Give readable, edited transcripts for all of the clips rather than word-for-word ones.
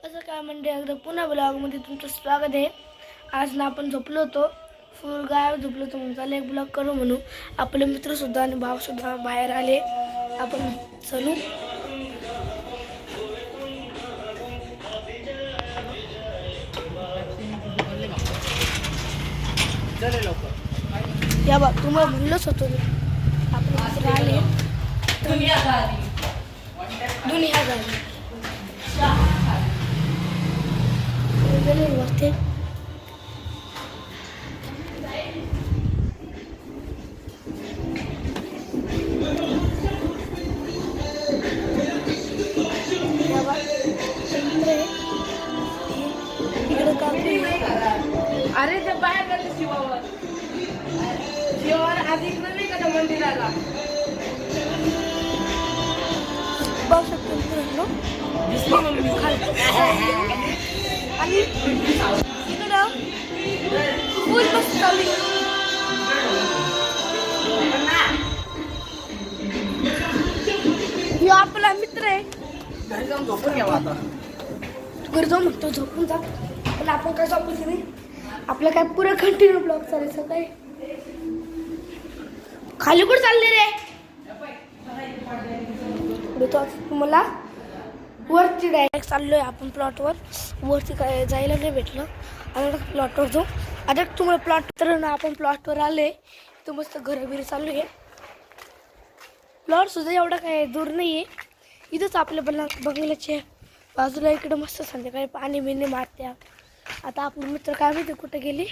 असं काय म्हणजे एकदा पुन्हा ब्लॉगमध्ये तुमचं स्वागत आहे. आज ना आपण झोपलो होतो, फुल गायब झोपलो होतो. मग त्याला एक ब्लॉग करू म्हणू. आपले मित्रसुद्धा आणि भावसुद्धा बाहेर आले. आपण चलू. या बा तुम्हाला म्हणलंच होतो मी. आपले मित्र आले. दुनिया झाली. वरती अरे ते बाहेर गेले शिवावर अधिक नाही का त्या मंदिराला बघू शकतो मित्रांनो. आणि इकडं फुल मस्त चालू आहे. ह्यो आपला मित्र आहे. घरी जाऊन झोपून घ्यावा आता. घरी जाऊन म्हणतो झोपून जा, पण आपण काय झोपायचं नाही. आपलं काय पुरं कंटिन्यू ब्लॉग चालायचं. काय खाली कुठं चालले रे? तुम्हाला वरती डायरेक्ट चाललोय आपण प्लॉटवर. वरती काय जायला नाही भेटलं. आता प्लॉटवर जाऊ. आता तुम्हाला प्लॉट तर ना आपण प्लॉटवर आले. तर मस्त घरबिरी चालू आहे. प्लॉट सुद्धा एवढा काय दूर नाही आहे. इथंच आपल्या बंगल्याचे बाजूला इकडं मस्त संध्याकाळी पाणी बिणी मारत्या. आता आपले मित्र काय माहिती कुठे गेले,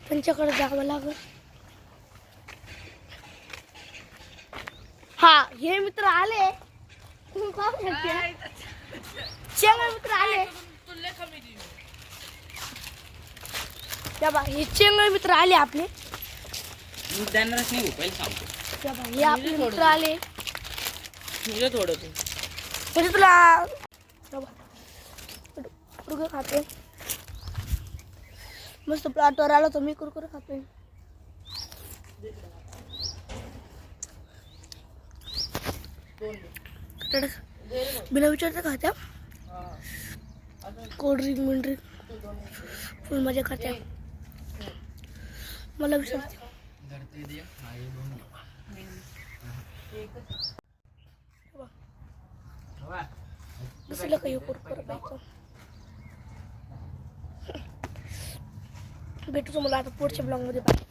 त्यांच्याकडे जावं लागल. हा हे मित्र आले. चेंगळ मित्र आले. हे चेंगळ मित्र आले आपले. हे आपले मित्र आले. म्हणजे तुला कुरकुर खाते. मस्त प्लॉटवर आलो तर मी कुरकुर खातोय. बिना विचारता खात्या. कोल्ड्रिंक मिल्ड्रिंक फुल मजा करत्या. मला विचारते कसं काही कुरकुर पाहिजे. भेटू तुम्हाला आता पुढच्या ब्लॉगमध्ये. बाय.